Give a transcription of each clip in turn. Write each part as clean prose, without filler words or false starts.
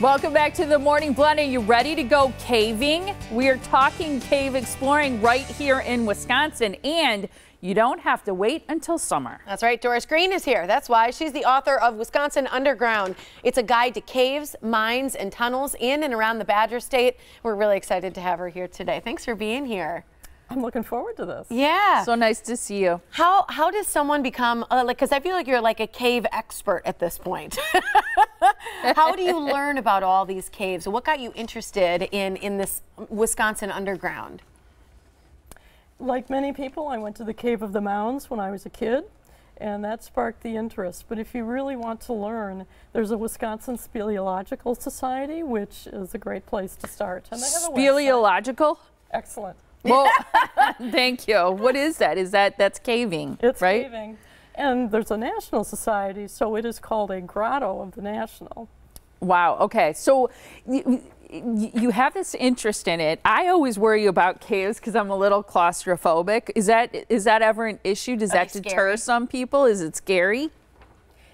Welcome back to the Morning Blend. Are you ready to go caving? We are talking cave exploring right here in Wisconsin, and you don't have to wait until summer. That's right. Doris Green is here. That's why. She's the author of Wisconsin Underground. It's a guide to caves, mines, and tunnels in and around the Badger State. We're really excited to have her here today. Thanks for being here. I'm looking forward to this. Yeah. So nice to see you. How does someone become, because I feel like you're like a cave expert at this point. How do you learn about all these caves? What got you interested in this Wisconsin Underground? Like many people, I went to the Cave of the Mounds when I was a kid, and that sparked the interest. But if you really want to learn, there's a Wisconsin Speleological Society, which is a great place to start. And they have a Speleological? Excellent. Well, thank you. What is that? That's caving, it's right? Caving. And there's a national society, so it is called a grotto of the national. Wow. Okay. So you have this interest in it. I always worry about caves because I'm a little claustrophobic. Is that ever an issue? Does that deter some people? Is it scary?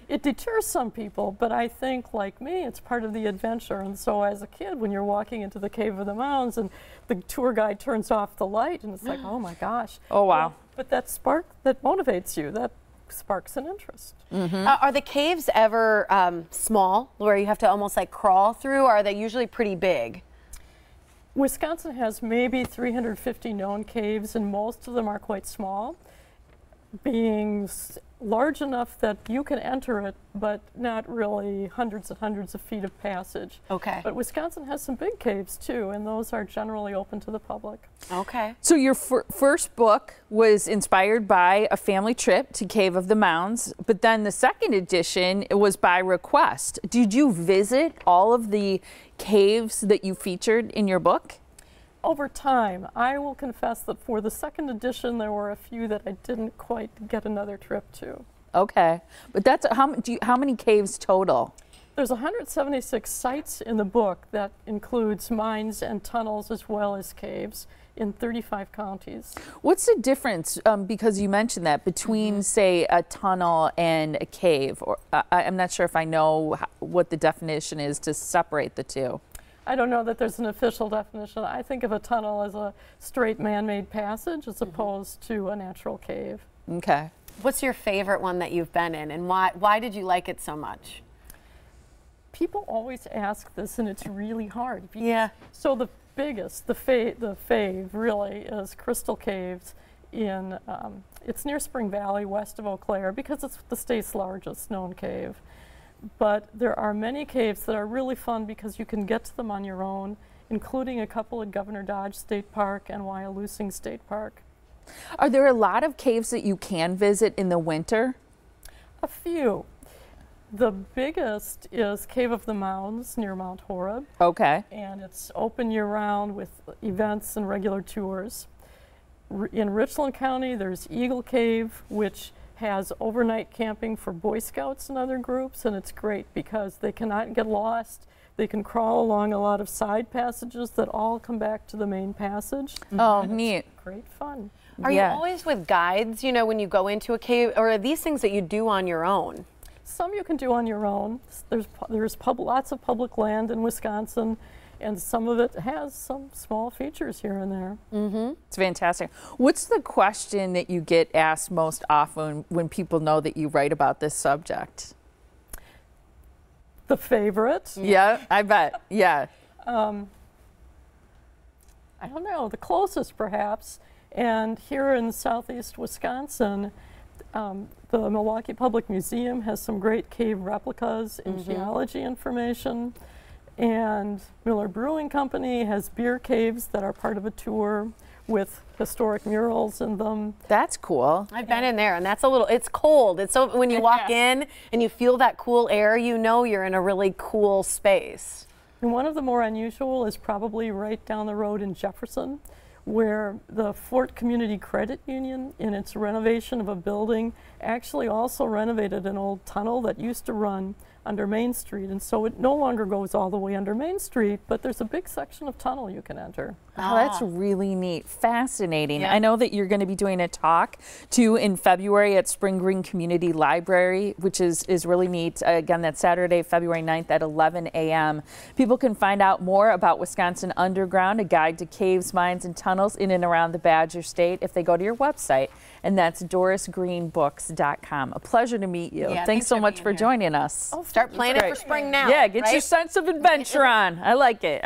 It deters some people, but I think, like me, it's part of the adventure. And so as a kid, when you're walking into the Cave of the Mounds and the tour guide turns off the light, and it's like, oh my gosh. Oh, wow. But that spark that motivates you, that sparks an interest. Mm-hmm. Are the caves ever small, where you have to almost like crawl through, or are they usually pretty big? Wisconsin has maybe 350 known caves, and most of them are quite small, being large enough that you can enter it, but not really hundreds and hundreds of feet of passage. Okay. But Wisconsin has some big caves too, and those are generally open to the public. Okay. So your first book was inspired by a family trip to Cave of the Mounds, but then the second edition was by request. Did you visit all of the caves that you featured in your book? Over time, I will confess that for the second edition, there were a few that I didn't quite get another trip to. Okay, but that's how many caves total? There's 176 sites in the book that includes mines and tunnels as well as caves in 35 counties. What's the difference, because you mentioned that, between, say, a tunnel and a cave? Or I'm not sure if I know what the definition is to separate the two. I don't know that there's an official definition. I think of a tunnel as a straight man-made passage as opposed to a natural cave. Okay. What's your favorite one that you've been in, and why did you like it so much? People always ask this, and it's really hard. Yeah. So the biggest, the fave really, is Crystal Caves in, it's near Spring Valley, west of Eau Claire, because it's the state's largest known cave. But there are many caves that are really fun because you can get to them on your own, including a couple at Governor Dodge State Park and Wyalusing State Park. Are there a lot of caves that you can visit in the winter? A few. The biggest is Cave of the Mounds near Mount Horeb. Okay. And it's open year-round with events and regular tours. In Richland County, there's Eagle Cave, which has overnight camping for Boy Scouts and other groups, and it's great because they cannot get lost. They can crawl along a lot of side passages that all come back to the main passage. Oh, neat. Great fun. Are you always with guides, you know, when you go into a cave, or are these things that you do on your own? Some you can do on your own. There's lots of public land in Wisconsin, and some of it has some small features here and there. Mm-hmm. It's fantastic. What's the question that you get asked most often when people know that you write about this subject? The favorite? Yeah, I bet. Yeah. I don't know, the closest perhaps. And here in southeast Wisconsin, the Milwaukee Public Museum has some great cave replicas and geology information. And Miller Brewing Company has beer caves that are part of a tour with historic murals in them. That's cool. I've been in there, and that's it's cold. It's so, when you walk in and you feel that cool air, you know you're in a really cool space. And one of the more unusual is probably right down the road in Jefferson, where the Fort Community Credit Union, in its renovation of a building, actually also renovated an old tunnel that used to run under Main Street, and so it no longer goes all the way under Main Street, but there's a big section of tunnel you can enter. Oh, that's really neat. Fascinating. Yeah. I know that you're going to be doing a talk too in February at Spring Green Community Library, which is really neat. Again, that's Saturday, February 9th at 11 a.m. People can find out more about Wisconsin Underground, a guide to caves, mines, and tunnels in and around the Badger State if they go to your website, and that's dorisgreenbooks.com. A pleasure to meet you. Yeah, thanks so much for joining us. Start planning for spring now. Yeah, get right? your sense of adventure on. I like it.